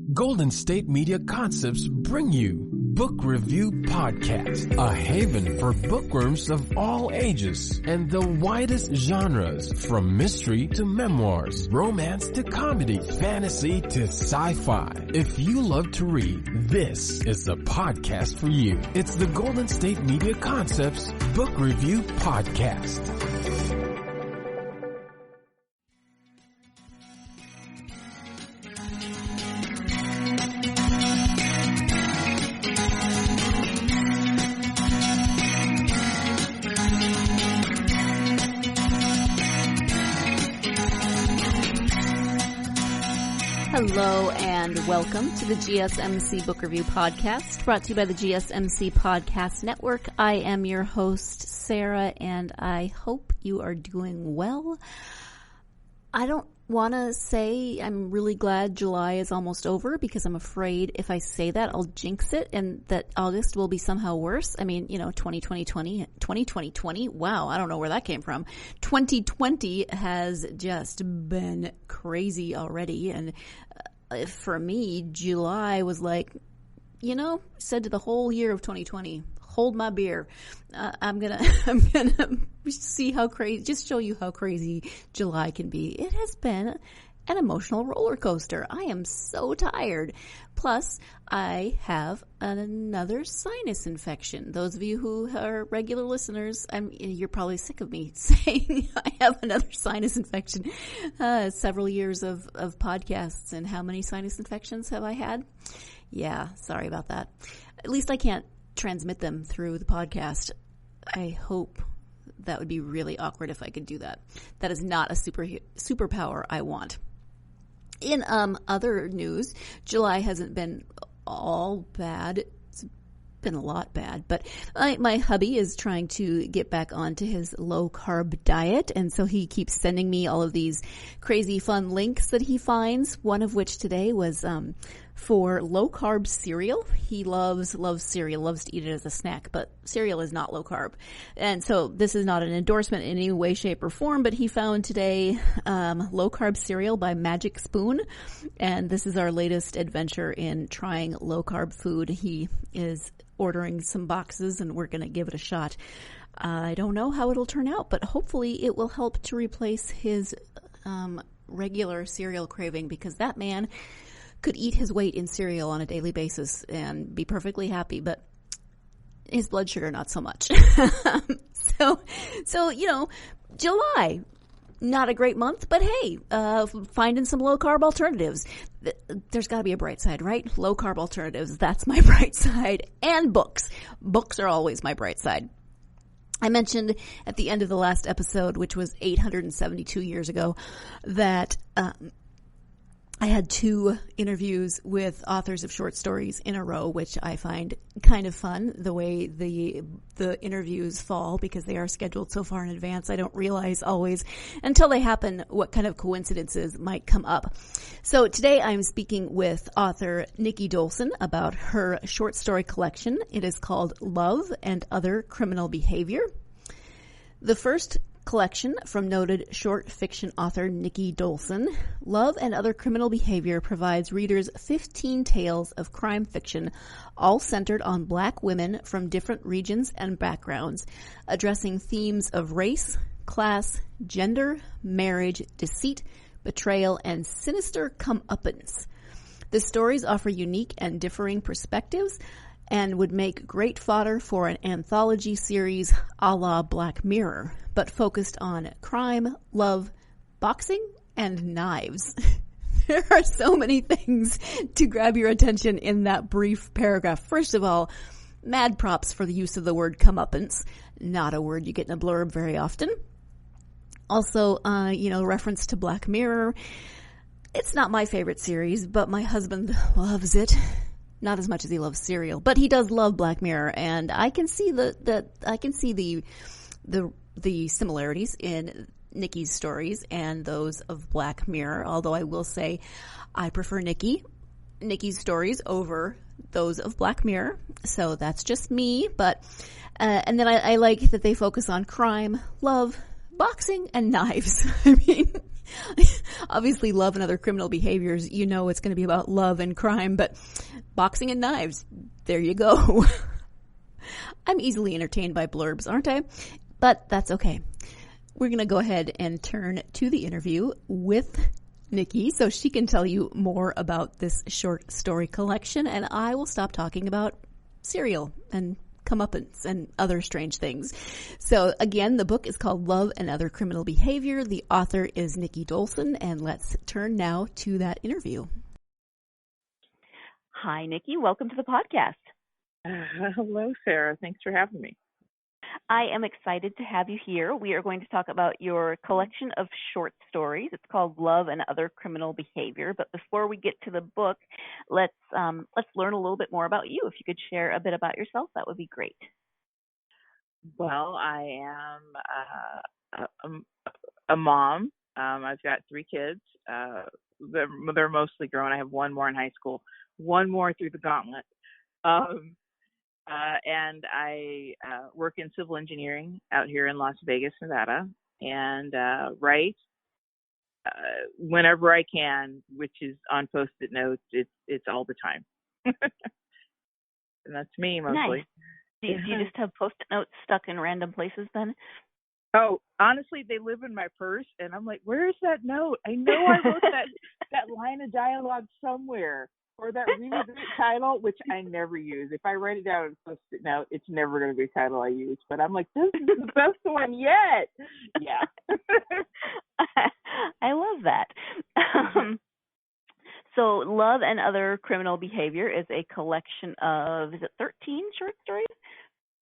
Golden State Media Concepts bring you Book Review Podcast, a haven for bookworms of all ages and the widest genres, from mystery to memoirs, romance to comedy, fantasy to sci-fi. If you love to read, this is the podcast for you. It's the Golden State Media Concepts Book Review Podcast. Hello and welcome to the GSMC Book Review Podcast, brought to you by the GSMC Podcast Network. I am your host, Sarah, and I hope you are doing well. I don't want to say I'm really glad July is almost over, because I'm afraid if I say that, I'll jinx it and that August will be somehow worse. I mean, 2020, wow, I don't know where that came from. 2020 has just been crazy already, and for me, July was like, said to the whole year of 2020, hold my beer. I'm gonna see how crazy, just show you how crazy July can be. It has been an emotional roller coaster. I am so tired. Plus, I have another sinus infection. Those of you who are regular listeners, you're probably sick of me saying I have another sinus infection. Several years of podcasts, and how many sinus infections have I had? Yeah, sorry about that. At least I can't transmit them through the podcast. I hope. That would be really awkward if I could do that. That is not a superpower I want. In other news, July hasn't been all bad. It's been a lot bad, but my hubby is trying to get back onto his low-carb diet, and so he keeps sending me all of these crazy fun links that he finds, one of which today was for low-carb cereal. He loves cereal, loves to eat it as a snack, but cereal is not low-carb. And so this is not an endorsement in any way, shape, or form, but he found today low-carb cereal by Magic Spoon, and this is our latest adventure in trying low-carb food. He is ordering some boxes, and we're going to give it a shot. I don't know how it'll turn out, but hopefully it will help to replace his regular cereal craving, because that man could eat his weight in cereal on a daily basis and be perfectly happy, but his blood sugar not so much. So July, not a great month, but hey, finding some low-carb alternatives. There's got to be a bright side, right? Low-carb alternatives, that's my bright side. And books. Books are always my bright side. I mentioned at the end of the last episode, which was 872 years ago, that I had 2 interviews with authors of short stories in a row, which I find kind of fun, the way the interviews fall, because they are scheduled so far in advance. I don't realize always until they happen what kind of coincidences might come up. So today I'm speaking with author Nikki Dolson about her short story collection. It is called Love and Other Criminal Behavior. The first collection from noted short fiction author Nikki Dolson, Love and Other Criminal Behavior provides readers 15 tales of crime fiction, all centered on Black women from different regions and backgrounds, addressing themes of race, class, gender, marriage, deceit, betrayal, and sinister comeuppance. The stories offer unique and differing perspectives and would make great fodder for an anthology series a la Black Mirror, but focused on crime, love, boxing, and knives. There are so many things to grab your attention in that brief paragraph. First of all, mad props for the use of the word comeuppance, not a word you get in a blurb very often. Also, reference to Black Mirror. It's not my favorite series, but my husband loves it. Not as much as he loves cereal, but he does love Black Mirror, and I can see the similarities in Nikki's stories and those of Black Mirror. Although I will say, I prefer Nikki's stories over those of Black Mirror. So that's just me. But and then I like that they focus on crime, love, boxing and knives. I mean, obviously love and other criminal behaviors, you know it's going to be about love and crime, but boxing and knives, there you go. I'm easily entertained by blurbs, aren't I? But that's okay. We're going to go ahead and turn to the interview with Nikki so she can tell you more about this short story collection, and I will stop talking about cereal and comeuppance and other strange things. So again, the book is called Love and Other Criminal Behavior. The author is Nikki Dolson, and let's turn now to that interview. Hi, Nikki. Welcome to the podcast. Hello, Sarah. Thanks for having me. I am excited to have you here. We are going to talk about your collection of short stories. It's called Love and Other Criminal Behavior. But before we get to the book, let's learn a little bit more about you. If you could share a bit about yourself, that would be great. Well, I am a mom. I've got 3 kids. They're mostly grown. I have one more in high school, one more through the gauntlet. And I work in civil engineering out here in Las Vegas, Nevada, and write whenever I can, which is on Post-it notes. It's all the time, and that's me mostly. Nice. Do you just have Post-it notes stuck in random places then? Oh, honestly, they live in my purse, and I'm like, where is that note? I know I wrote that line of dialogue somewhere. Or that really great title, which I never use. If I write it down and post it note, it's never going to be a title I use. But I'm like, this is the best one yet. Yeah. I love that. So Love and Other Criminal Behavior is a collection of, is it 13 short stories?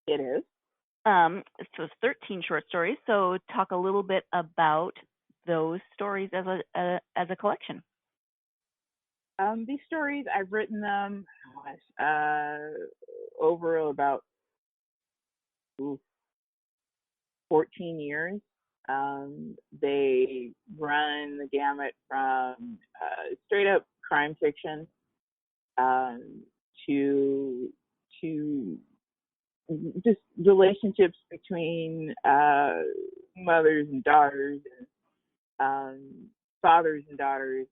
It is. So it's 13 short stories. So talk a little bit about those stories as a collection. These stories, I've written them over about 14 years. They run the gamut from straight up crime fiction to just relationships between mothers and daughters and fathers and daughters,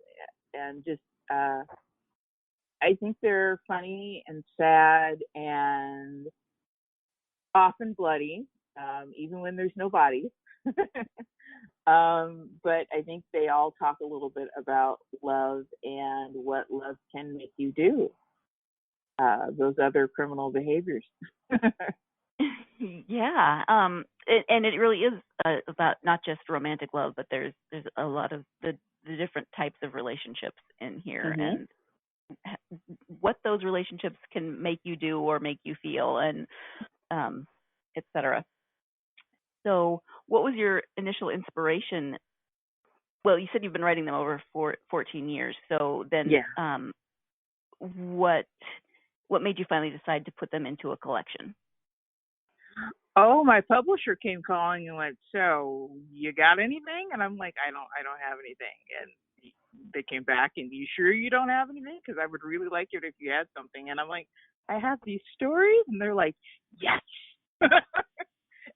and just I think they're funny and sad and often bloody, even when there's no bodies. But I think they all talk a little bit about love and what love can make you do, those other criminal behaviors. Yeah, and it really is about not just romantic love, but there's a lot of the different types of relationships in here, Mm-hmm. and what those relationships can make you do or make you feel, and etc. So what was your initial inspiration? Well, you said you've been writing them over 14 years. So then Yeah. What made you finally decide to put them into a collection? Oh, my publisher came calling and went, so you got anything? And I'm like, I don't have anything. And they came back, and you sure you don't have anything? Because I would really like it if you had something. And I'm like, I have these stories. And they're like, yes.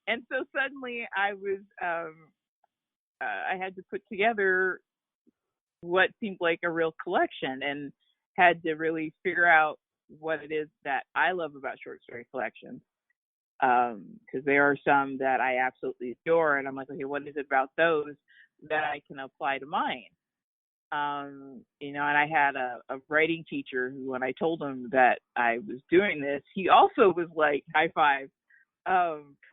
And so suddenly I was, I had to put together what seemed like a real collection, and had to really figure out what it is that I love about short story collections. Because there are some that I absolutely adore, and I'm like, okay, what is it about those that I can apply to mine? And I had a writing teacher who, when I told him that I was doing this, he also was like, high five.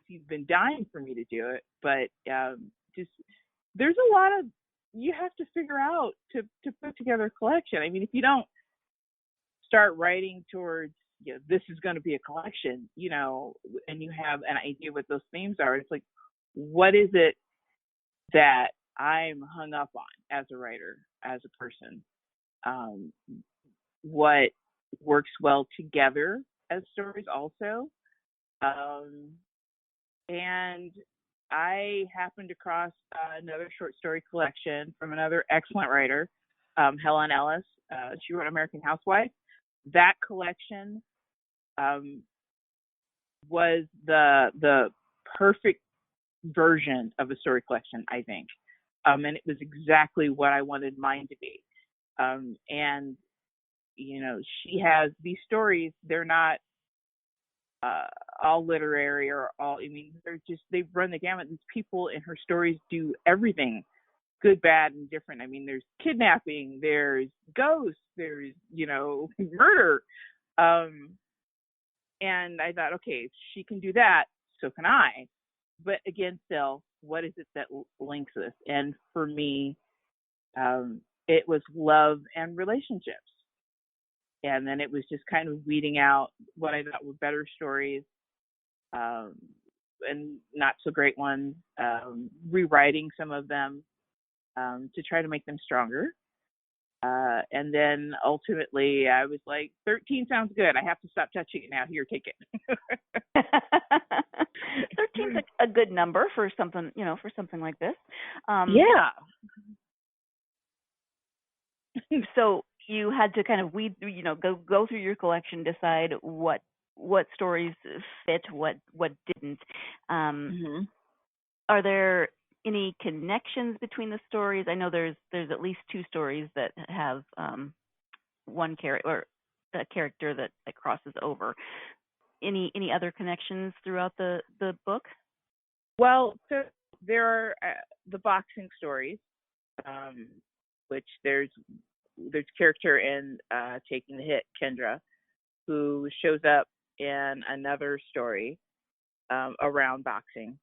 He's been dying for me to do it, but just there's a lot of, you have to figure out to put together a collection. I mean, if you don't start writing towards, this is going to be a collection, and you have an idea what those themes are, it's like, what is it that I'm hung up on as a writer, as a person? What works well together as stories also? And I happened across another short story collection from another excellent writer, Helen Ellis. She wrote American Housewife. That collection was the perfect version of a story collection, I think. And it was exactly what I wanted mine to be. And, she has these stories, they're not all literary or all, they run the gamut. These people in her stories do everything, good, bad, and different. There's kidnapping, there's ghosts, there's, murder. And I thought, okay, if she can do that, so can I. But again, still, what is it that links us? And for me, it was love and relationships. And then it was just kind of weeding out what I thought were better stories, and not so great ones, rewriting some of them to try to make them stronger. And then ultimately I was like, 13 sounds good. I have to stop touching it now. Here, take it. 13's a good number for something, for something like this. Yeah. So you had to kind of go through your collection, decide what stories fit, what didn't. Are there any connections between the stories? I know there's at least two stories that have one character or a character that crosses over. Any other connections throughout the book? Well, so there are the boxing stories, which there's a character in Taking the Hit, Kendra, who shows up in another story around boxing.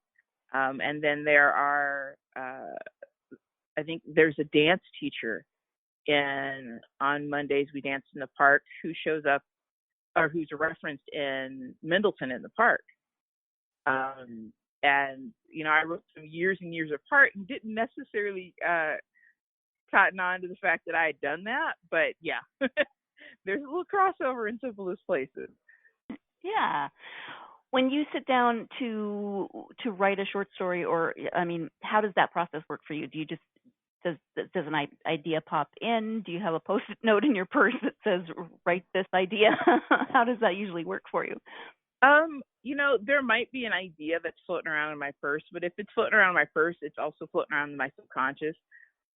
And then there are, I think there's a dance teacher on Mondays We Dance in the Park who shows up, or who's referenced in Mendleton in the Park. And, I wrote them years and years apart and didn't necessarily cotton on to the fact that I had done that. But yeah, there's a little crossover in some of those places. Yeah. When you sit down to write a short story, or how does that process work for you? Do you just does an idea pop in? Do you have a post-it note in your purse that says write this idea? How does that usually work for you? There might be an idea that's floating around in my purse, but if it's floating around in my purse, it's also floating around in my subconscious.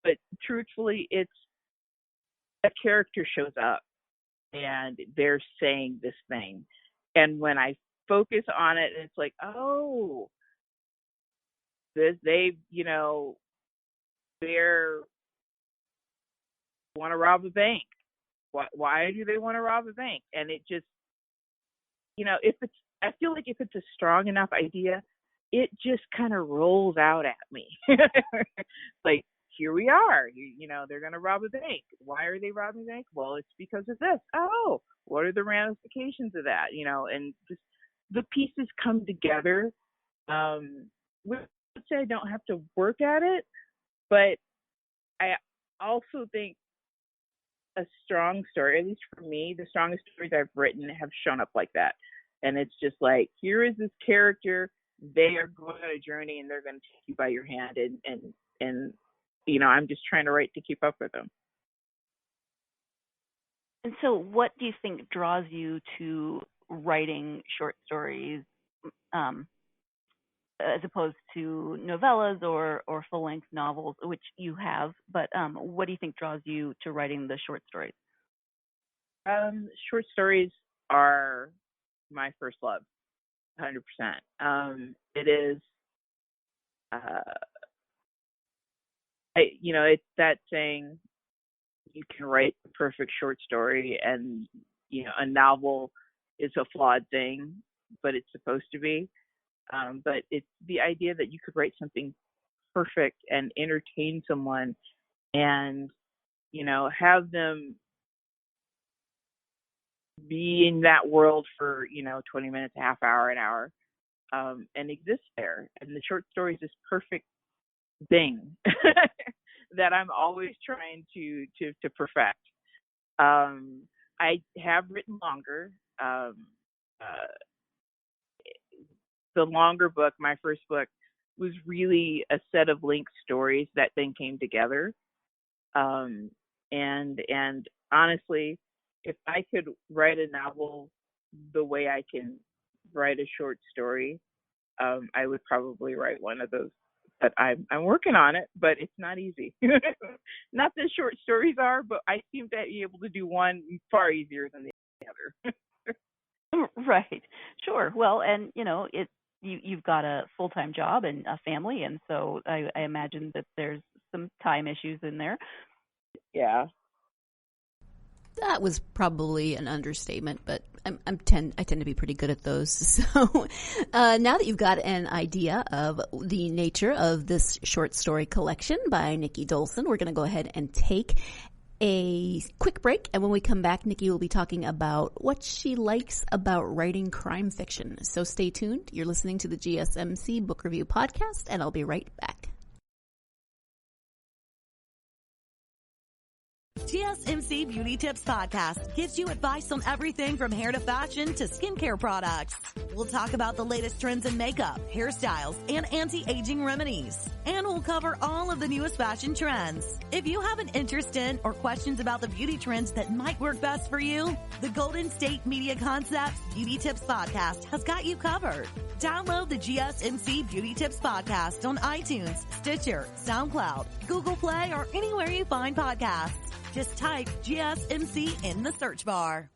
But truthfully, it's a character shows up and they're saying this thing, and when I focus on it, and it's like, oh, they want to rob a bank. Why do they want to rob a bank? And it just, I feel like if it's a strong enough idea, it just kind of rolls out at me. Like, here we are, they're going to rob a bank. Why are they robbing a bank? Well, it's because of this. Oh, what are the ramifications of that? And just the pieces come together. Let's say I don't have to work at it, but I also think a strong story, at least for me, the strongest stories I've written have shown up like that. And it's just like, here is this character, they are going on a journey and they're going to take you by your hand, and I'm just trying to write to keep up with them. And so what do you think draws you to writing short stories as opposed to novellas or full-length novels, which you have, but what do you think draws you to writing the short stories? Short stories are my first love, 100%. It is, it's that saying, you can write the perfect short story, and, a novel is a flawed thing, but it's supposed to be. But it's the idea that you could write something perfect and entertain someone and, have them be in that world for, 20 minutes, a half hour, an hour, and exist there. And the short story is this perfect thing that I'm always trying to perfect. I have written longer. The longer book, my first book, was really a set of linked stories that then came together. And honestly, if I could write a novel the way I can write a short story, I would probably write one of those. But I'm working on it, but it's not easy. Not that short stories are, but I seem to be able to do one far easier than the other. Right. Sure. Well, and you've got a full-time job and a family, and so I imagine that there's some time issues in there. Yeah. That was probably an understatement, but I tend to be pretty good at those. So now that you've got an idea of the nature of this short story collection by Nikki Dolson, we're going to go ahead and take a quick break. And when we come back, Nikki will be talking about what she likes about writing crime fiction. So stay tuned. You're listening to the GSMC Book Review Podcast, and I'll be right back. GSMC Beauty Tips Podcast gives you advice on everything from hair to fashion to skincare products. We'll talk about the latest trends in makeup, hairstyles, and anti-aging remedies. And we'll cover all of the newest fashion trends. If you have an interest in or questions about the beauty trends that might work best for you, the Golden State Media Concepts Beauty Tips Podcast has got you covered. Download the GSMC Beauty Tips Podcast on iTunes, Stitcher, SoundCloud, Google Play, or anywhere you find podcasts. Just type GSMC in the search bar.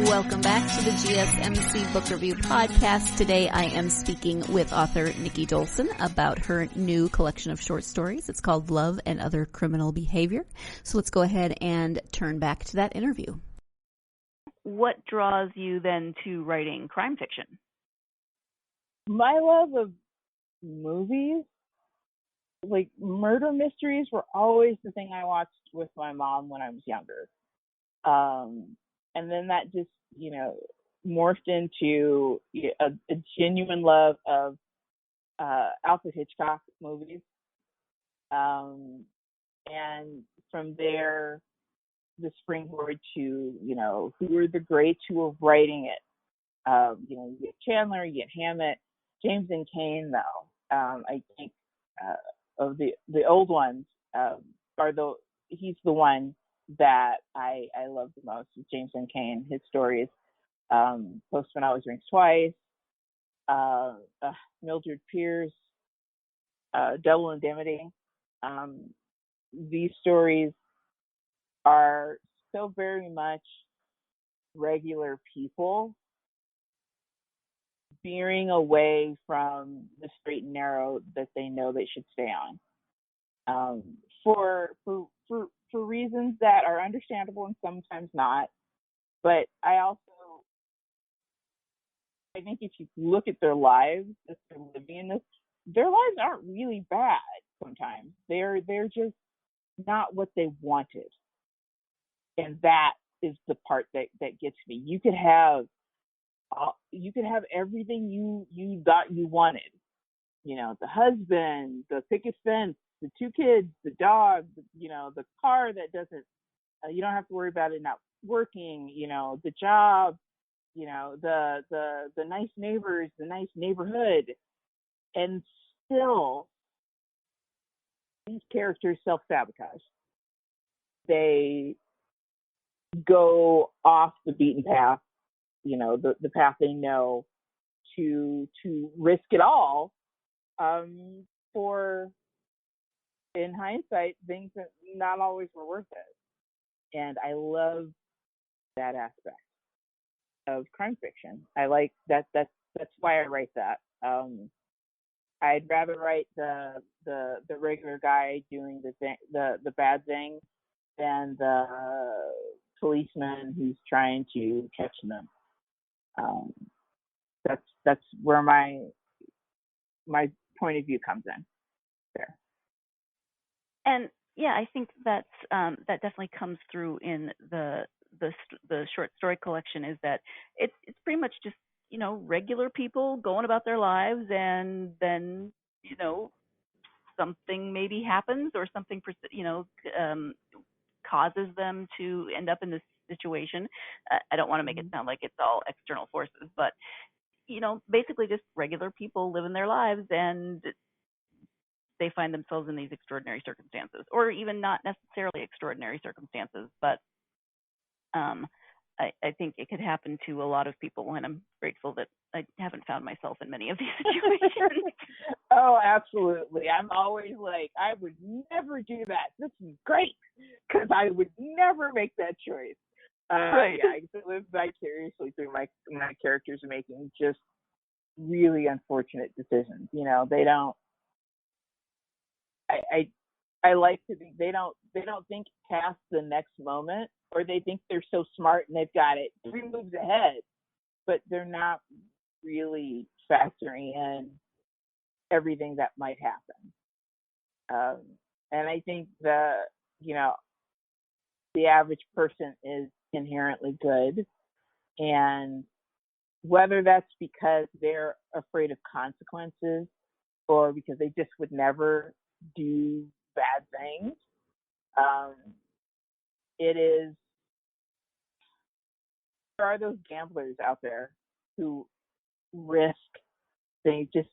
Welcome back to the GSMC Book Review Podcast. Today I am speaking with author Nikki Dolson about her new collection of short stories. It's called Love and Other Criminal Behavior. So let's go ahead and turn back to that interview. What draws you then to writing crime fiction? My love of movies, like murder mysteries, were always the thing I watched with my mom when I was younger. And then that just, morphed into a genuine love of Alfred Hitchcock movies. And from there, the springboard to, who are the greats who are writing it. You get Chandler, you get Hammett, James and Cain, though. I think of the old ones, he's the one that I love the most, James and Cain. His stories, Postman Always Rings Twice, Mildred Pierce, Double Indemnity. These stories are so very much regular people veering away from the straight and narrow that they know they should stay on, for reasons that are understandable and sometimes not. But I think if you look at their lives that they're living in, their lives aren't really bad sometimes. They're just not what they wanted. And that is the part that gets me. You could have everything you thought you wanted. The husband, the picket fence, the 2 kids, the dog, the car that doesn't, you don't have to worry about it not working, the job, the nice neighbors, the nice neighborhood. And still, these characters self-sabotage. They go off the beaten path, the path they know, to risk it all, for, in hindsight, things that not always were worth it. And I love that aspect of crime fiction. I like that. That's why I write that. I'd rather write the regular guy doing the bad thing than the policeman who's trying to catch them. That's where my point of view comes in there. And yeah, I think that definitely comes through in the short story collection, is that it's pretty much just regular people going about their lives, and then something maybe happens, or something causes them to end up in this situation. I don't want to make it sound like it's all external forces, but basically just regular people living their lives, and they find themselves in these extraordinary circumstances, or even not necessarily extraordinary circumstances, but um, I think it could happen to a lot of people, and I'm grateful that I haven't found myself in many of these situations. Oh, absolutely. I'm always like, I would never do that. This is great, because I would never make that choice. Right. Yeah, I get to live vicariously through my characters making just really unfortunate decisions. They don't. I like to be. They don't think past the next moment, or they think they're so smart and they've got it 3 moves ahead, but they're not really factoring in everything that might happen. And I think the average person is inherently good, and whether that's because they're afraid of consequences or because they just would never do bad things, it is, there are those gamblers out there who risk things just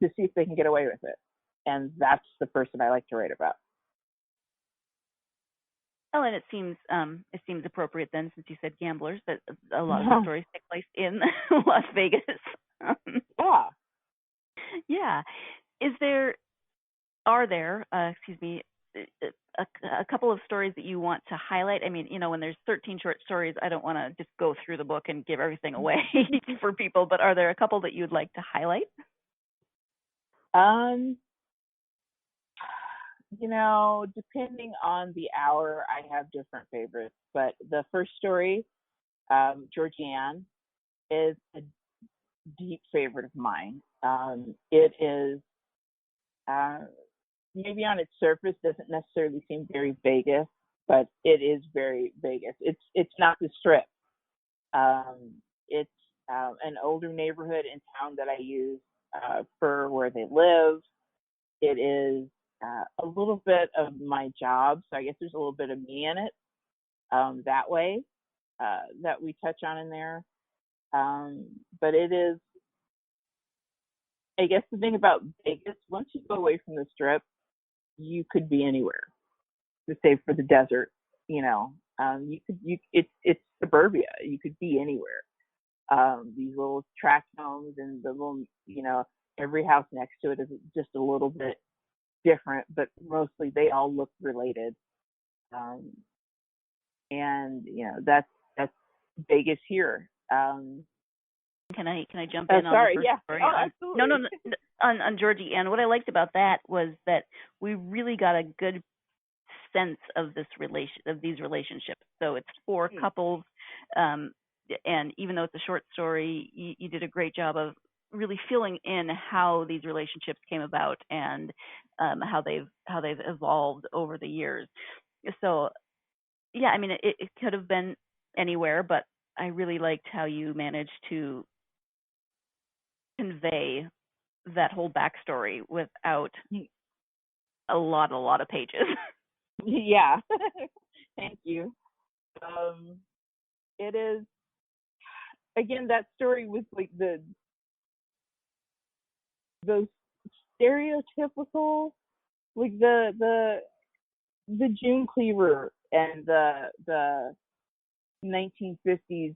to see if they can get away with it. And that's the person I like to write about. Oh, and it seems appropriate then, since you said gamblers, that a lot of the stories take place in Las Vegas. Yeah. Yeah. Are there, a couple of stories that you want to highlight? I mean, when there's 13 short stories, I don't want to just go through the book and give everything away for people, but are there a couple that you'd like to highlight? Depending on the hour, I have different favorites. But the first story, Georgianne, is a deep favorite of mine. It is, maybe on its surface, doesn't necessarily seem very Vegas, but it is very Vegas. It's not the Strip. It's an older neighborhood in town that I use for where they live. It is a little bit of my job, so I guess there's a little bit of me in it that way that we touch on in there. But it is, I guess the thing about Vegas, once you go away from the Strip, you could be anywhere, to save for the desert. It's suburbia. You could be anywhere. These little tract homes and the little, every house next to it is just a little bit different, but mostly they all look related. And that's Vegas here. Can I jump in on sorry, the first yeah. story? Oh, absolutely. No. On Georgie Ann, what I liked about that was that we really got a good sense of these relationships. So it's 4 couples, and even though it's a short story, you did a great job of really filling in how these relationships came about and how they've evolved over the years. So yeah, I mean, it could have been anywhere, but I really liked how you managed to convey that whole backstory without a lot of pages. Yeah. Thank you. It is, again, that story was like those stereotypical, like the June Cleaver and the 1950s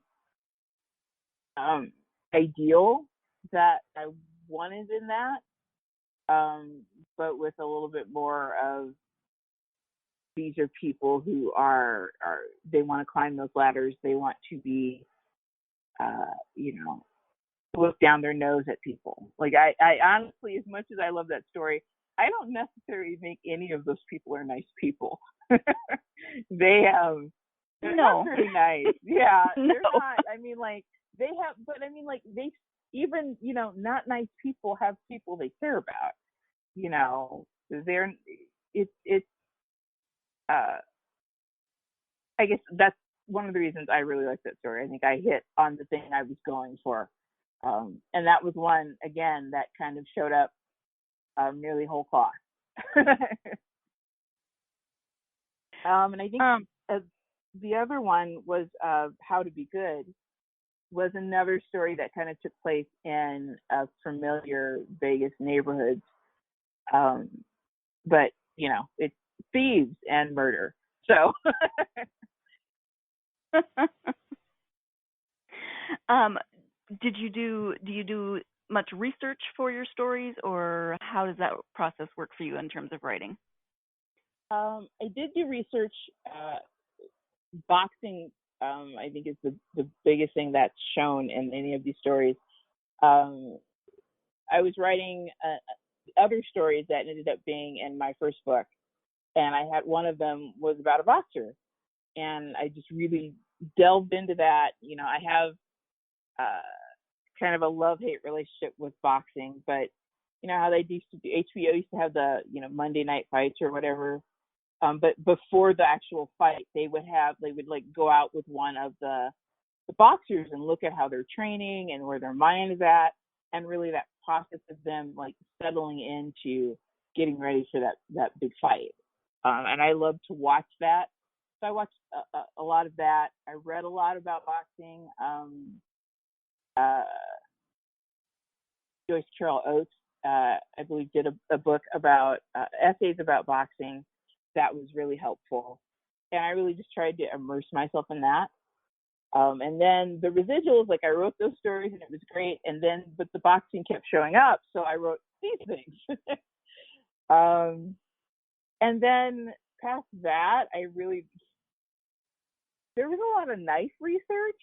ideal that I wanted in that, but with a little bit more of, these are people who are they want to climb those ladders. They want to be, look down their nose at people. Like I honestly, as much as I love that story, I don't necessarily think any of those people are nice people. They're not very nice. Yeah, they're not. I mean, like they have, but I mean, like they even not nice people have people they care about. It's I guess that's one of the reasons I really like that story. I think I hit on the thing I was going for. And that was one, again, that kind of showed up nearly whole cloth. And I think the other one was How to Be Good. was another story that kind of took place in a familiar Vegas neighborhood. But, it's thieves and murder. So. Do you do much research for your stories, or how does that process work for you in terms of writing? I did do research. Boxing, I think, is the biggest thing that's shown in any of these stories. I was writing other stories that ended up being in my first book, and I had one of them was about a boxer, and I just really delved into that. I have kind of a love-hate relationship with boxing, but how they used to do, HBO used to have the Monday night fights or whatever. But before the actual fight, they would like go out with one of the boxers and look at how they're training and where their mind is at, and really that process of them like settling into getting ready for that big fight. And I love to watch that. So I watched a lot of that. I read a lot about boxing. Joyce Carol Oates, I believe, did a book about essays about boxing. That was really helpful, and I really just tried to immerse myself in that. And then the residuals, like I wrote those stories and it was great, but the boxing kept showing up, so I wrote these things. And then past that, there was a lot of knife research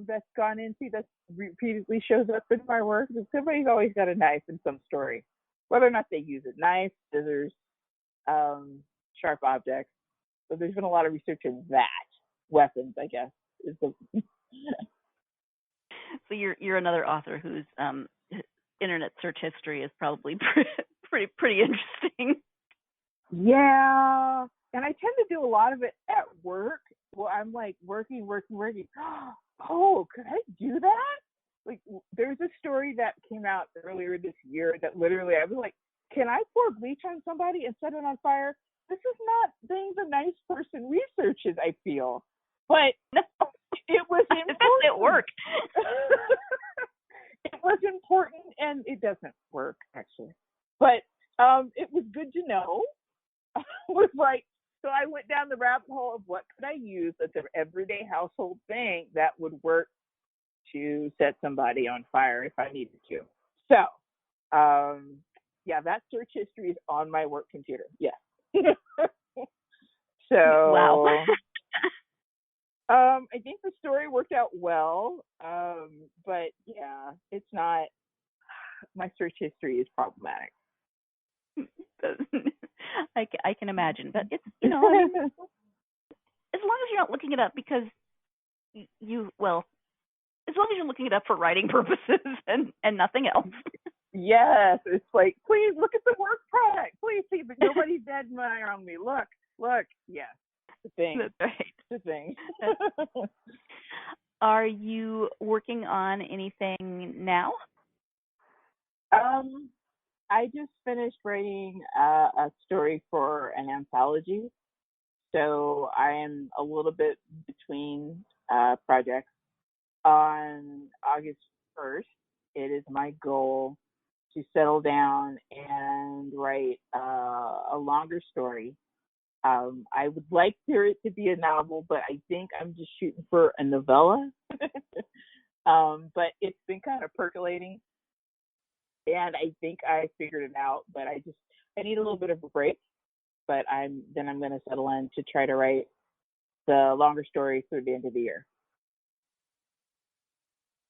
that's gone into, that repeatedly shows up in my work. Somebody's always got a knife in some story, whether or not they use it, knife, scissors, sharp objects. So there's been a lot of research in that. Weapons, I guess, is the. So you're another author whose internet search history is probably pretty interesting. Yeah, and I tend to do a lot of it at work. Well, I'm like working. Oh, could I do that? Like, there's a story that came out earlier this year that literally I was like, can I pour bleach on somebody and set it on fire? This is not things a nice person researches, I feel. But it was important. It worked. It was important, and it doesn't work, actually. But it was good to know. Was like, so I went down the rabbit hole of what could I use that's an everyday household thing that would work to set somebody on fire if I needed to. So, yeah, that search history is on my work computer. Yes. So, wow. I think the story worked out well, but yeah, it's not. My search history is problematic. I can imagine, but it's I mean, as long as you're not looking it up because as long as you're looking it up for writing purposes and nothing else. Yes, it's like, please look at the work product. Please see, but nobody's dead around me. Look. Yes, the thing. That's right. The thing. Are you working on anything now? I just finished writing a story for an anthology, so I am a little bit between projects. On August 1st, it is my goal to settle down and write a longer story. I would like for it to be a novel, but I think I'm just shooting for a novella. But it's been kind of percolating, and I think I figured it out. But I need a little bit of a break. But I'm going to settle in to try to write the longer story through the end of the year.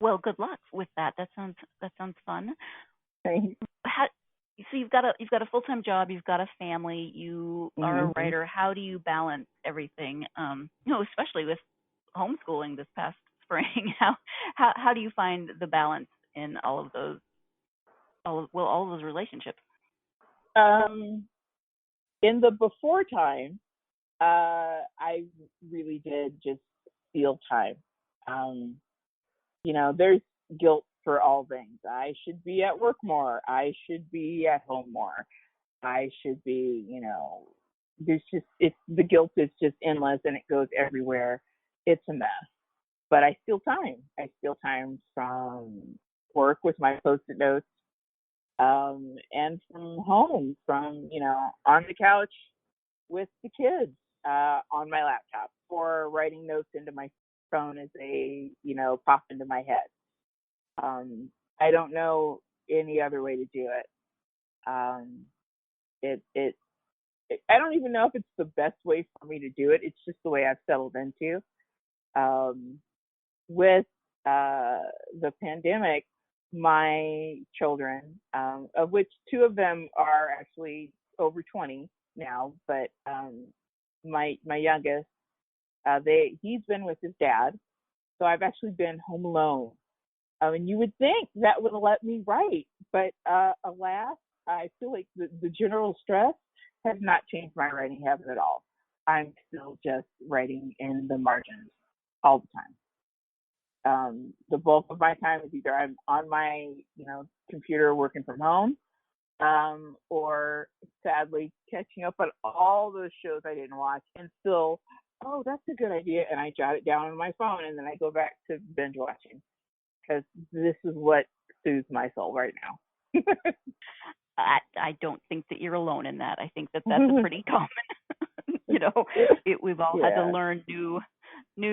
Well, good luck with that. That sounds fun. Thanks. So you've got a full-time job, you've got a family, you are a writer. How do you balance everything? Especially with homeschooling this past spring. How do you find the balance in all of those relationships? In the before time, I really did just steal time. There's guilt for all things. I should be at work more. I should be at home more. I should be, the guilt is just endless and it goes everywhere. It's a mess. but I steal time. I steal time from work with my Post-it notes, and from home, from, on the couch with the kids, on my laptop, or writing notes into my phone as they, pop into my head. I don't know any other way to do it. It I don't even know if it's the best way for me to do it. It's just the way I've settled into. With the pandemic, my children, of which two of them are actually over 20 now, but my youngest, he's been with his dad, so I've actually been home alone. And you would think that would let me write, but alas, I feel like the general stress has not changed my writing habit at all. I'm still just writing in the margins all the time. The bulk of my time is either I'm on my, computer working from home, or sadly catching up on all those shows I didn't watch, and still, oh, that's a good idea, and I jot it down on my phone, and then I go back to binge watching, because this is what soothes my soul right now. I don't think that you're alone in that. I think that that's a pretty common, we've all had to learn new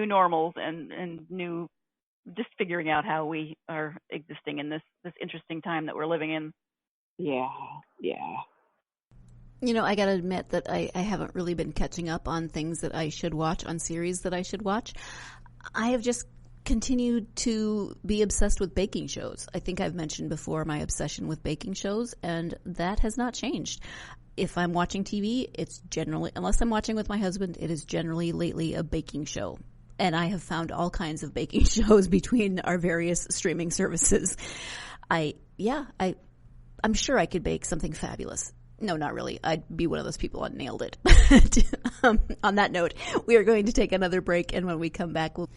normals and new, just figuring out how we are existing in this interesting time that we're living in. Yeah. I got to admit that I haven't really been catching up on things that I should watch, on series that I should watch. I have just continued to be obsessed with baking shows. I think I've mentioned before my obsession with baking shows, and that has not changed. If I'm watching TV, it's generally, unless I'm watching with my husband, it is generally lately a baking show. And I have found all kinds of baking shows between our various streaming services. I'm sure I could bake something fabulous. No, not really. I'd be one of those people that nailed it. On that note, we are going to take another break, and when we come back, we'll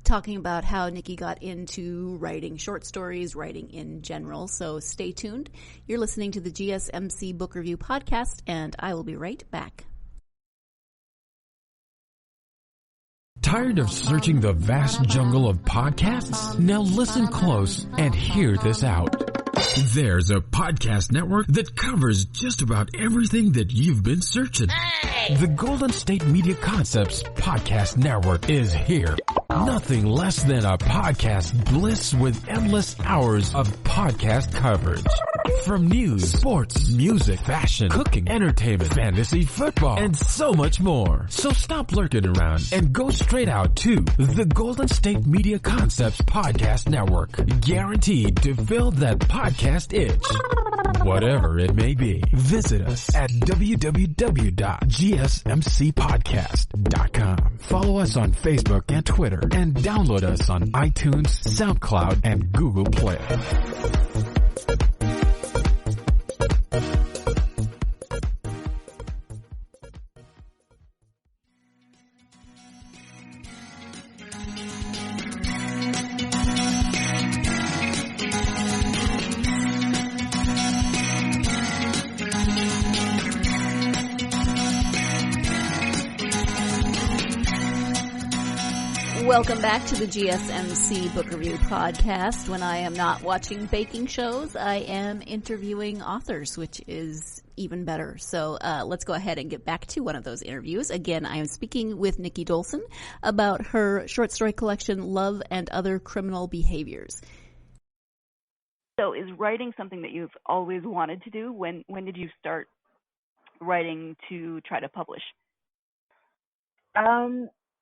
talking about how Nikki got into writing short stories, writing in general. So stay tuned. You're listening to the GSMC Book Review Podcast, and I will be right back. Tired of searching the vast jungle of podcasts? Now listen close and hear this out. There's a podcast network that covers just about everything that you've been searching. Hey! The Golden State Media Concepts Podcast Network is here. Nothing less than a podcast bliss with endless hours of podcast coverage. From news, sports, music, fashion, cooking, entertainment, fantasy, football, and so much more. So stop lurking around and go straight out to the Golden State Media Concepts Podcast Network. Guaranteed to fill that podcast itch. Whatever it may be. Visit us at www.gsmcpodcast.com. Follow us on Facebook and Twitter, and download us on iTunes, SoundCloud, and Google Play. Welcome back to the GSMC Book Review Podcast. When I am not watching baking shows, I am interviewing authors, which is even better. So let's go ahead and get back to one of those interviews. Again, I am speaking with Nikki Dolson about her short story collection, Love and Other Criminal Behaviors. So is writing something that you've always wanted to do? When did you start writing to try to publish?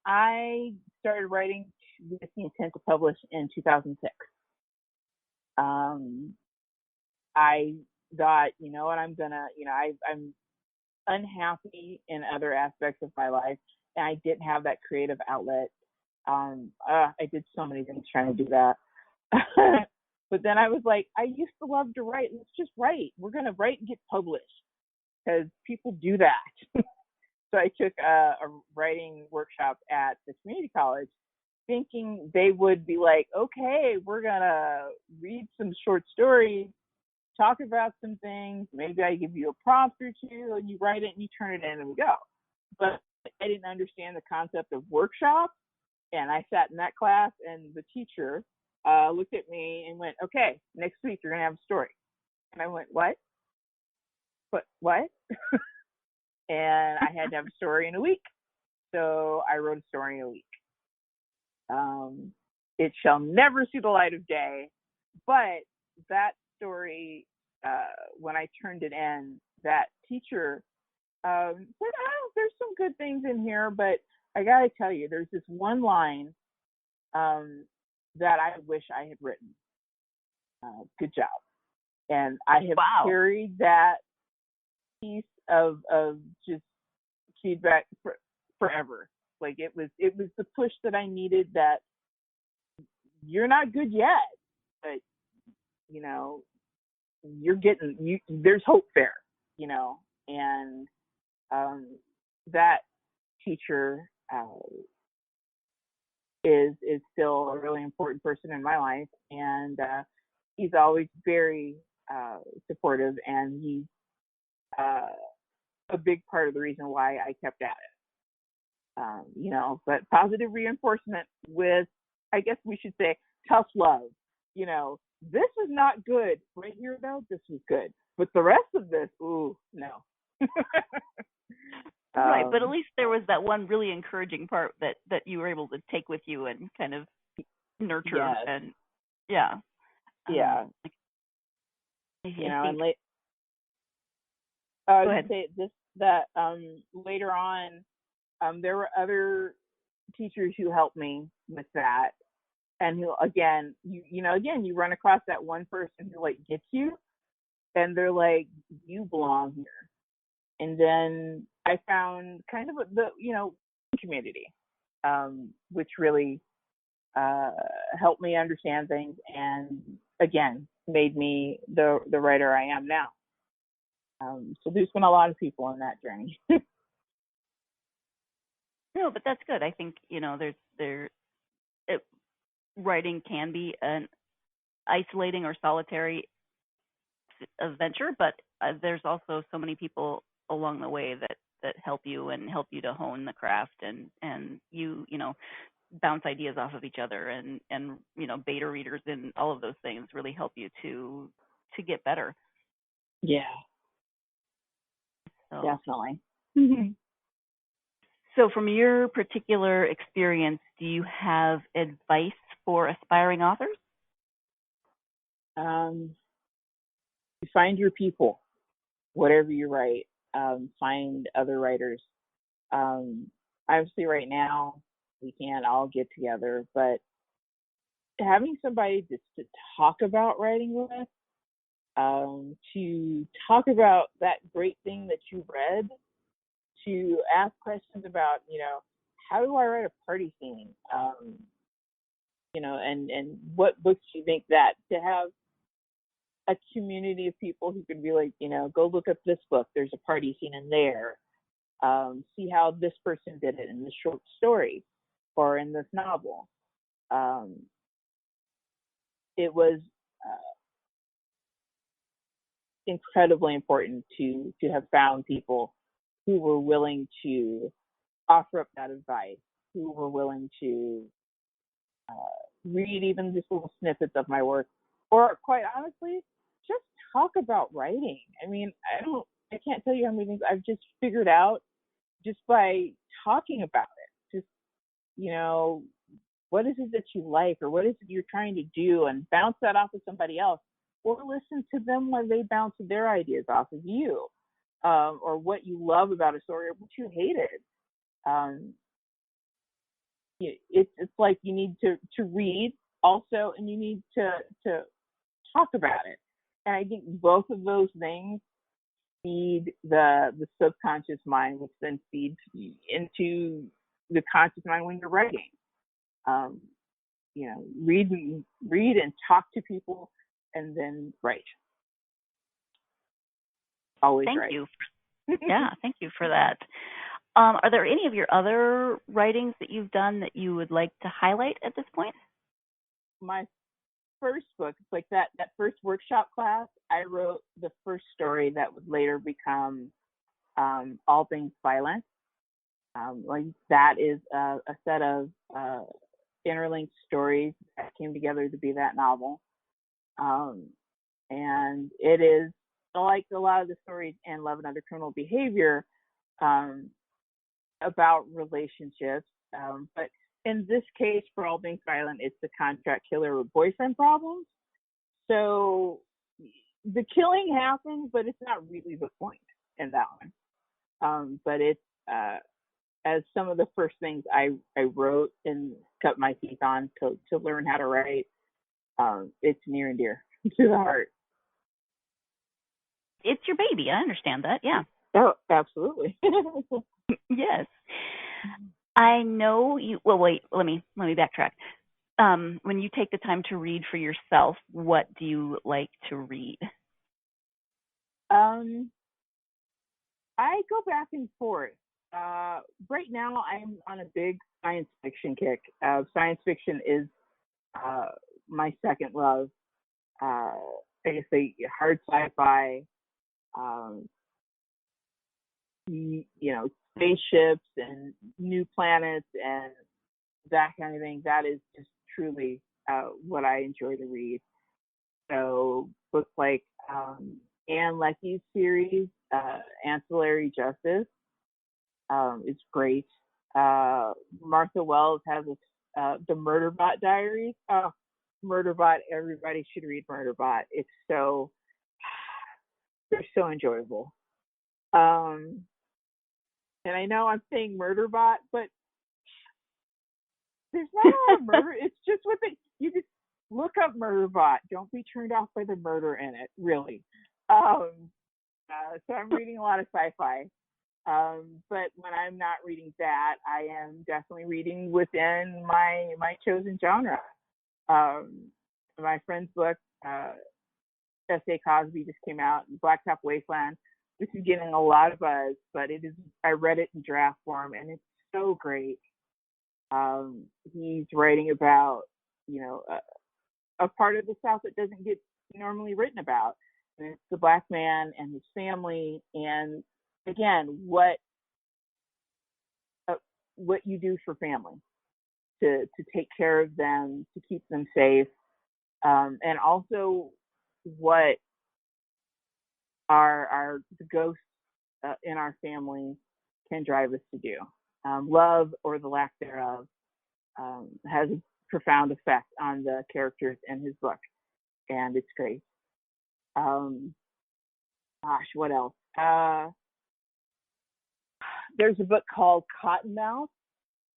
I started writing with the intent to publish in 2006. I thought, you know what, I'm unhappy in other aspects of my life, and I didn't have that creative outlet. I did so many things trying to do that. But then I was like, I used to love to write. Let's just write. We're going to write and get published, because people do that. So I took a writing workshop at the community college, thinking they would be like, okay, we're going to read some short stories, talk about some things, maybe I give you a prompt or two, and you write it and you turn it in and we go. But I didn't understand the concept of workshops And I sat in that class, and the teacher looked at me and went, okay, next week you're going to have a story. And I went, what? What? And I had to have a story in a week. So I wrote a story in a week. It shall never see the light of day, but that story, when I turned it in, that teacher said, oh, there's some good things in here, but I gotta tell you, there's this one line that I wish I had written. Good job. And I have carried that piece of just feedback forever. Like it was the push that I needed, that you're not good yet, but you know, there's hope there, you know. And that teacher is still a really important person in my life, and he's always very supportive, and he's a big part of the reason why I kept at it. You know, but positive reinforcement with, I guess we should say, tough love. You know, this is not good right here though. This is good, but the rest of this, ooh, no. Right, but at least there was that one really encouraging part that you were able to take with you and kind of nurture. Yes. And yeah. You know, and go ahead. say this, that later on, there were other teachers who helped me with that, and who, again, you run across that one person who like gets you, and they're like, you belong here. And then I found kind of the community, which really helped me understand things, and again made me the writer I am now. So there's been a lot of people on that journey. No, but that's good. I think, writing can be an isolating or solitary adventure, but there's also so many people along the way that help you and help you to hone the craft, and you bounce ideas off of each other, and beta readers and all of those things really help you to get better. Yeah. So, definitely. So from your particular experience, do you have advice for aspiring authors? Find your people, whatever you write. Find other writers. Obviously right now we can't all get together, but having somebody just to talk about writing with, to talk about that great thing that you read, to ask questions about, how do I write a party scene? And what books do you think that? To have a community of people who could be like, go look up this book. There's a party scene in there. See how this person did it in this short story or in this novel. It was incredibly important to have found people who were willing to offer up that advice, who were willing to read even just little snippets of my work, or quite honestly, just talk about writing. I mean, I can't tell you how many things I've just figured out just by talking about it. Just, what is it that you like, or what is it you're trying to do, and bounce that off of somebody else, or listen to them while they bounce their ideas off of you, or what you love about a story or what you hated. It's like you need to read also, and you need to talk about it. And I think both of those things feed the subconscious mind, which then feeds into the conscious mind when you're writing. Read and talk to people, and then write. Always Thank write. you. Yeah, thank you for that. Are there any of your other writings that you've done that you would like to highlight at this point? My first book, it's like that first workshop class, I wrote the first story that would later become All Things Violent. Like that is a set of interlinked stories that came together to be that novel. And it is, like a lot of the stories in Love and Other Criminal Behavior, about relationships. But in this case, For All Things Silent, it's the contract killer with boyfriend problems. So the killing happens, but it's not really the point in that one. But it's as some of the first things I wrote and cut my teeth on to learn how to write. It's near and dear to the heart. It's your baby. I understand that. Yeah. Oh, absolutely. Yes. I know you. Well, wait. Let me backtrack. When you take the time to read for yourself, what do you like to read? I go back and forth. Right now, I'm on a big science fiction kick. Science fiction is my second love. I guess hard sci-fi, spaceships and new planets and that kind of thing. That is just truly what I enjoy to read. So books like Anne Leckie's series, Ancillary Justice, is great. Martha Wells has the Murderbot Diaries. Oh, Murderbot! Everybody should read Murderbot. They're so enjoyable. And I know I'm saying Murderbot, but there's not a lot of murder. It's just you just look up Murderbot. Don't be turned off by the murder in it, really. So I'm reading a lot of sci-fi. But when I'm not reading that, I am definitely reading within my chosen genre. My friend's book, S.A. Cosby, just came out, Blacktop Wasteland. This is getting a lot of buzz, but I read it in draft form, and it's so great. He's writing about, a part of the South that doesn't get normally written about. And it's the Black man and his family, and again, what you do for family to take care of them, to keep them safe, and also what the ghosts in our family can drive us to do. Love, or the lack thereof, has a profound effect on the characters in his book, and it's great. What else? There's a book called Cottonmouth,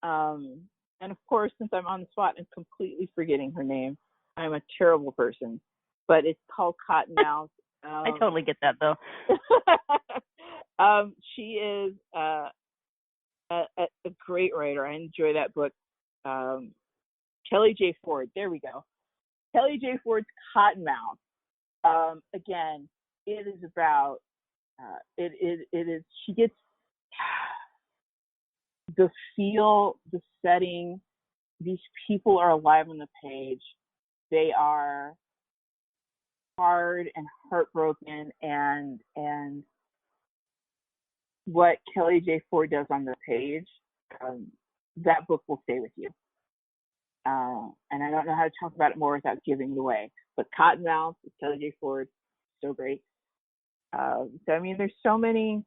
and of course, since I'm on the spot and completely forgetting her name, I'm a terrible person. But it's called Cottonmouth. I totally get that, though. She is a great writer. I enjoy that book. Kelly J. Ford. There we go. Kelly J. Ford's Cottonmouth. Again, it is about. It is. She gets the feel, the setting. These people are alive on the page. They are hard and heartbroken, and what Kelly J. Ford does on the page, that book will stay with you. And I don't know how to talk about it more without giving it away. But Cottonmouth with Kelly J. Ford, so great. So I mean, there's so many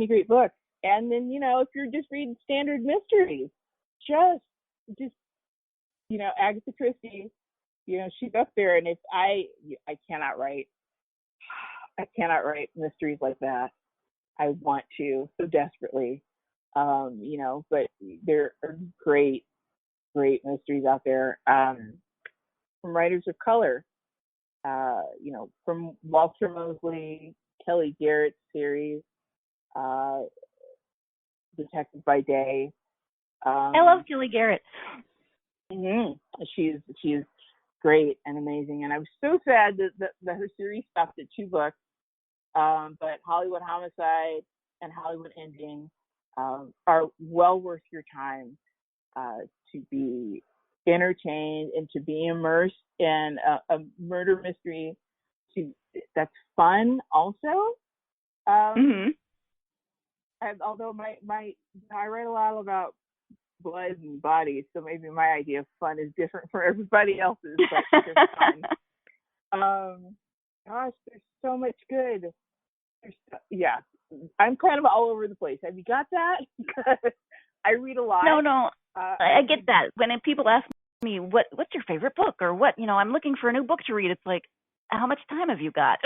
great books. And then if you're just reading standard mysteries, just Agatha Christie, she's up there. And if I cannot write mysteries like that. I want to so desperately, but there are great mysteries out there, from writers of color, from Walter Mosley, Kelly Garrett's series, Detective by Day. I love Kelly Garrett. Mm-hmm. She's great and amazing, and I was so sad that her series stopped at 2 books. But Hollywood Homicide and Hollywood Ending are well worth your time to be entertained and to be immersed in a murder mystery that's fun also. although I write a lot about blood and bodies, so maybe my idea of fun is different from everybody else's, but it's fun. Gosh, there's so much good. Yeah, I'm kind of all over the place. Have you got that? I read a lot. No, I get that. When people ask me what's your favorite book, or what, I'm looking for a new book to read, it's like, how much time have you got?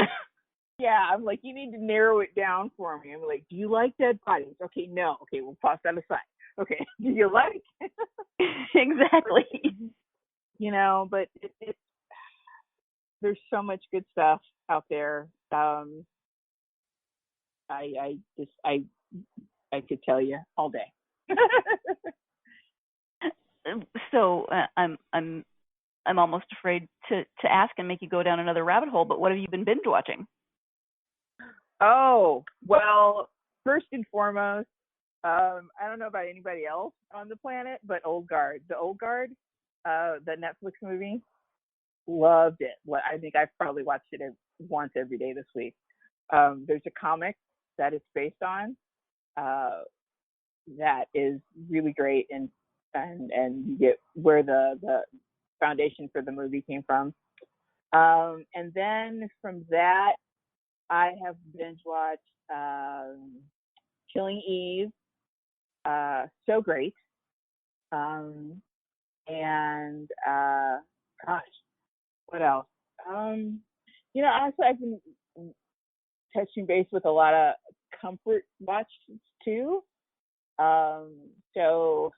Yeah, I'm like, you need to narrow it down for me. I'm like, do you like dead bodies? Okay, no. Okay, we'll toss that aside. Okay, do you like? Exactly. But there's so much good stuff out there. I could tell you all day. So I'm almost afraid to ask and make you go down another rabbit hole. But what have you been binge watching? Oh, well, first and foremost, I don't know about anybody else on the planet, but Old Guard, the Netflix movie, loved it. I think I've probably watched it once every day this week. There's a comic that it's based on that is really great, and you get where the foundation for the movie came from. And then from that, I have binge watched Killing Eve. So great. And gosh, what else? Honestly, I've been touching base with a lot of comfort watches too. So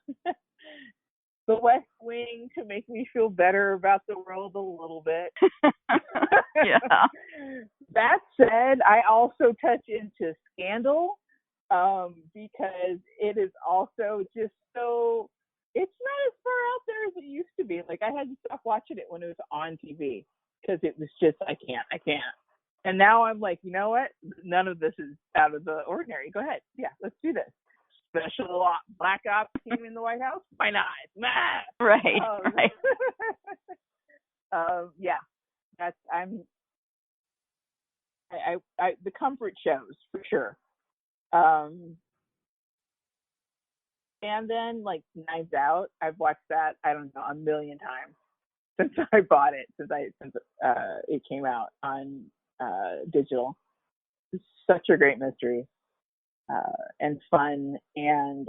The West Wing to make me feel better about the world a little bit. Yeah. That said, I also touch into Scandal because it is also just so, it's not as far out there as it used to be. Like, I had to stop watching it when it was on TV because it was just, I can't. And now I'm like, you know what? None of this is out of the ordinary. Go ahead. Yeah, let's do this. Special Black Ops team in the White House? Why not? Right. Right. Yeah, that's I the comfort shows for sure. And then like Knives Out, I've watched that I don't know a million times since I bought it, since it came out on digital. It's such a great mystery. And fun, and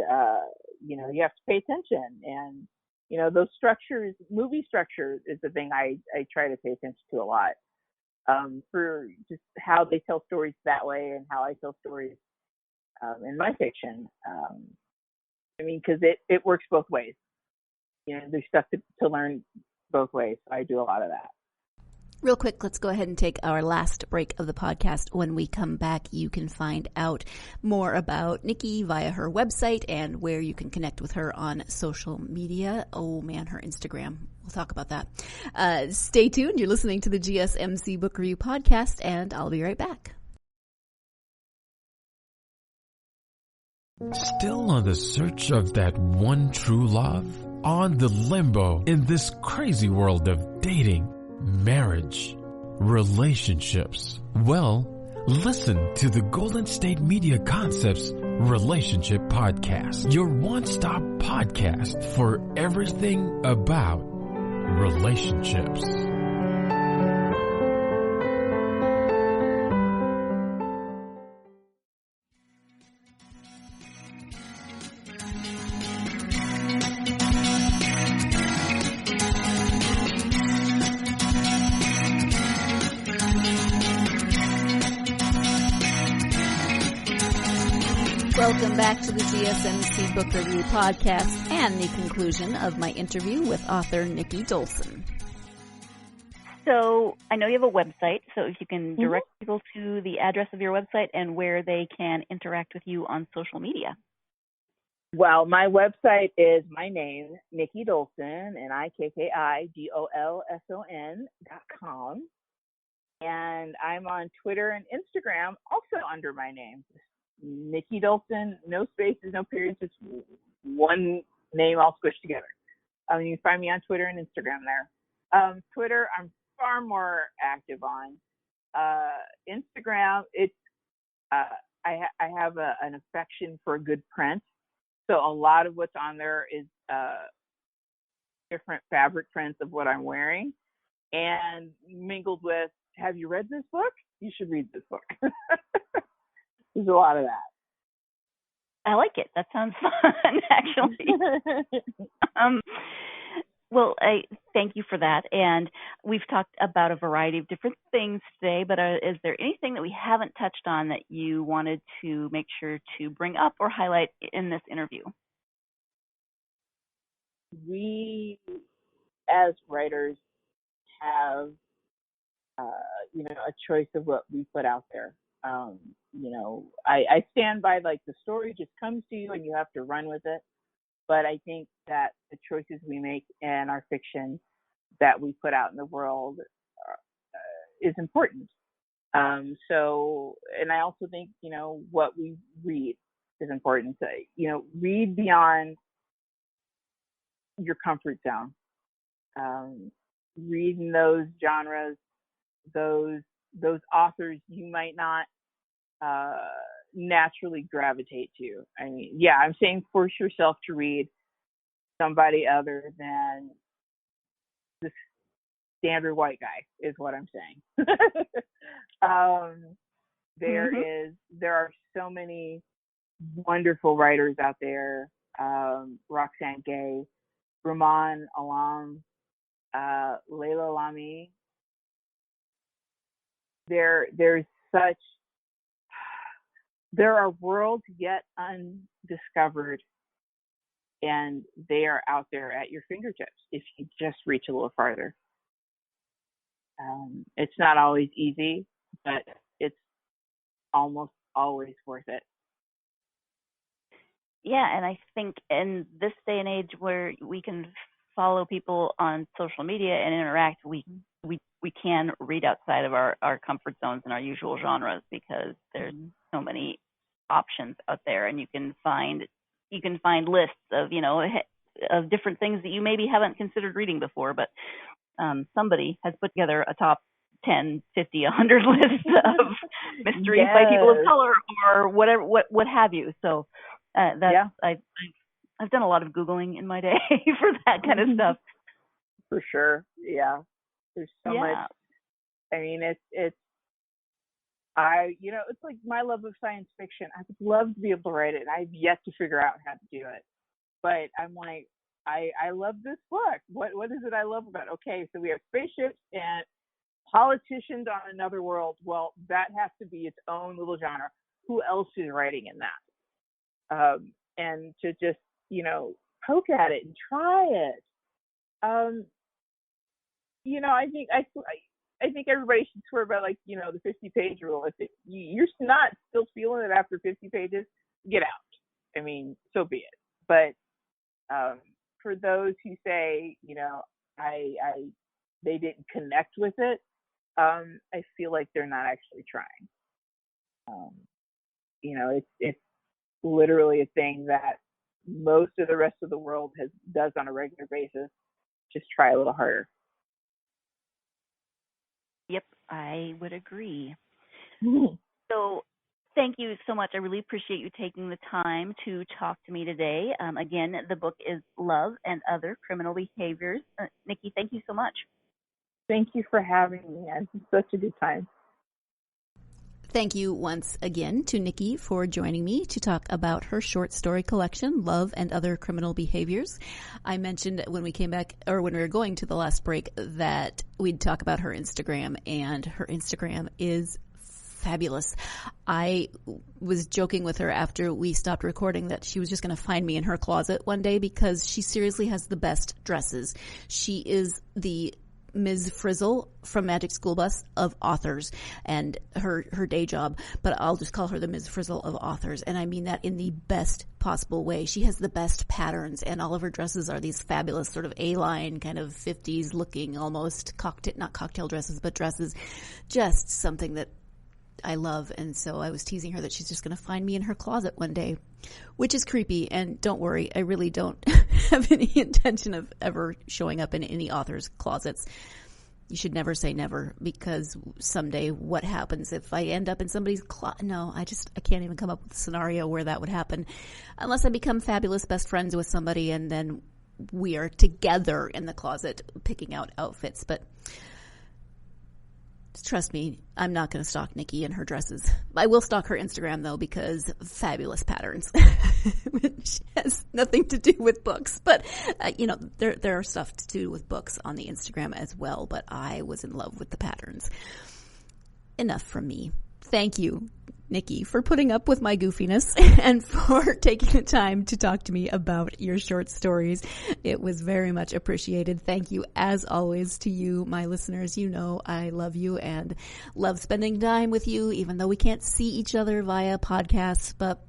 you have to pay attention, and those structures, movie structures, is the thing I try to pay attention to a lot, for just how they tell stories that way and how I tell stories in my fiction. Because it works both ways. There's stuff to learn both ways. So I do a lot of that. Real quick, let's go ahead and take our last break of the podcast. When we come back, you can find out more about Nikki via her website and where you can connect with her on social media. Oh man, her Instagram. We'll talk about that. Stay tuned. You're listening to the GSMC Book Review Podcast, and I'll be right back. Still on the search of that one true love? On the limbo in this crazy world of dating, marriage, relationships? Well, listen to the Golden State Media Concepts Relationship Podcast, your one-stop podcast for everything about relationships. Welcome back to the GSMC Book Review Podcast and the conclusion of my interview with author Nikki Dolson. So I know you have a website, so if you can direct people to the address of your website and where they can interact with you on social media. Well, my website is my name, Nikki Dolson, NIKKIDOLSON.com. And I'm on Twitter and Instagram also under my name, Nikki Dolson, no spaces, no periods, just one name all squished together. You can find me on Twitter and Instagram there. Twitter, I'm far more active on. Instagram, it's I have an affection for a good print. So a lot of what's on there is different fabric prints of what I'm wearing, and mingled with, have you read this book? You should read this book. There's a lot of that. I like it. That sounds fun, actually. Well, I thank you for that. And we've talked about a variety of different things today, but is there anything that we haven't touched on that you wanted to make sure to bring up or highlight in this interview? We, as writers, have, a choice of what we put out there. I stand by, like, the story just comes to you and you have to run with it. But I think that the choices we make in our fiction that we put out in the world is important. And I also think, what we read is important. Read beyond your comfort zone. Read in those genres, those authors you might not naturally gravitate to. I mean, yeah, I'm saying force yourself to read somebody other than the standard white guy is what I'm saying. There are so many wonderful writers out there. Roxane Gay, Rumaan Alam, Layla Lamy. There are worlds yet undiscovered, and they are out there at your fingertips if you just reach a little farther. It's not always easy, but it's almost always worth it. Yeah, and I think in this day and age where we can follow people on social media and interact, we can read outside of our comfort zones and our usual genres, because there's so many options out there, and you can find lists of of different things that you maybe haven't considered reading before, but somebody has put together a top 10, 50, 100 list of mysteries by people of color or whatever, what have you. So I've done a lot of Googling in my day for that kind of stuff. For sure. Yeah. There's so much. I mean, it's like my love of science fiction. I would love to be able to write it, and I've yet to figure out how to do it. But I'm like, I love this book. What is it I love about it? Okay, so we have spaceships and politicians on another world. Well, that has to be its own little genre. Who else is writing in that? And to just, poke at it and try it. I think everybody should swear by, like, the 50-page rule. If you're not still feeling it after 50 pages, get out. I mean, so be it. But for those who say, they didn't connect with it, I feel like they're not actually trying. It's literally a thing that most of the rest of the world does on a regular basis. Just try a little harder. Yep, I would agree. So thank you so much. I really appreciate you taking the time to talk to me today. Again, the book is Love and Other Criminal Behaviors. Nikki, thank you so much. Thank you for having me. It's such a good time. Thank you once again to Nikki for joining me to talk about her short story collection, Love and Other Criminal Behaviors. I mentioned when we came back, or when we were going to the last break, that we'd talk about her Instagram, and her Instagram is fabulous. I was joking with her after we stopped recording that she was just going to find me in her closet one day, because she seriously has the best dresses. She is the Ms. Frizzle from Magic School Bus of authors, and her day job, but I'll just call her the Ms. Frizzle of authors, and I mean that in the best possible way. She has the best patterns, and all of her dresses are these fabulous sort of A-line kind of 50s looking, almost not cocktail dresses, but dresses, just something that I love. And so I was teasing her that she's just going to find me in her closet one day, which is creepy. And don't worry, I really don't have any intention of ever showing up in any author's closets. You should never say never, because someday what happens if I end up in somebody's closet? No, I can't even come up with a scenario where that would happen unless I become fabulous best friends with somebody and then we are together in the closet picking out outfits. But trust me, I'm not going to stalk Nikki and her dresses. I will stalk her Instagram, though, because fabulous patterns, which has nothing to do with books. But, there are stuff to do with books on the Instagram as well. But I was in love with the patterns. Enough from me. Thank you, Nikki, for putting up with my goofiness and for taking the time to talk to me about your short stories. It was very much appreciated. Thank you, as always, to you, my listeners. You know I love you and love spending time with you, even though we can't see each other via podcasts. But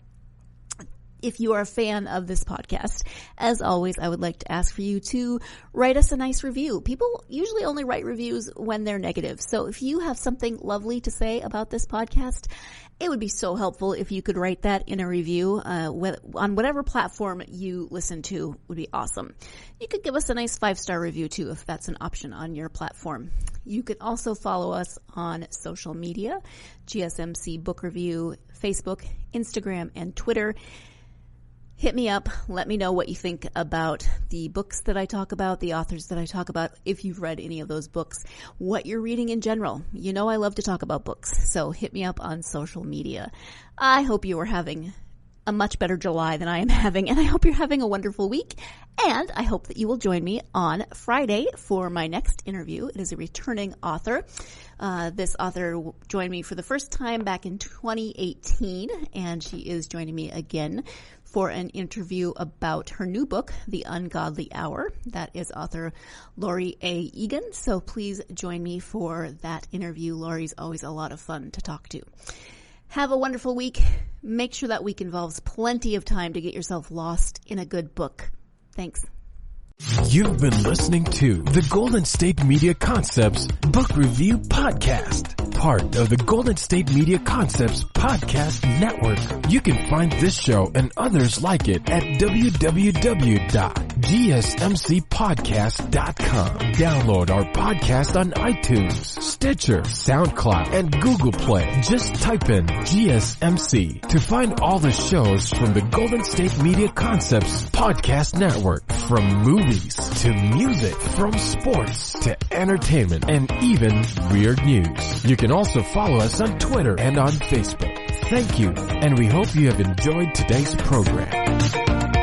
if you are a fan of this podcast, as always, I would like to ask for you to write us a nice review. People usually only write reviews when they're negative. So if you have something lovely to say about this podcast, it would be so helpful if you could write that in a review on whatever platform you listen to. Would be awesome. You could give us a nice 5-star review too, if that's an option on your platform. You can also follow us on social media, GSMC Book Review, Facebook, Instagram, and Twitter. Hit me up. Let me know what you think about the books that I talk about, the authors that I talk about, if you've read any of those books, what you're reading in general. You know I love to talk about books, so hit me up on social media. I hope you are having a much better July than I am having, and I hope you're having a wonderful week, and I hope that you will join me on Friday for my next interview. It is a returning author. This author joined me for the first time back in 2018, and she is joining me again for an interview about her new book, The Ungodly Hour. That is author Lori A. Egan. So please join me for that interview. Lori's always a lot of fun to talk to. Have a wonderful week. Make sure that week involves plenty of time to get yourself lost in a good book. Thanks. You've been listening to the Golden State Media Concepts Book Review Podcast, part of the Golden State Media Concepts Podcast Network. You can find this show and others like it at www.gsmcpodcast.com. Download our podcast on iTunes, Stitcher, SoundCloud, and Google Play. Just type in GSMC to find all the shows from the Golden State Media Concepts Podcast Network, from movies to music, from sports to entertainment, and even weird news. You can also follow us on Twitter and on Facebook. Thank you, and we hope you have enjoyed today's program.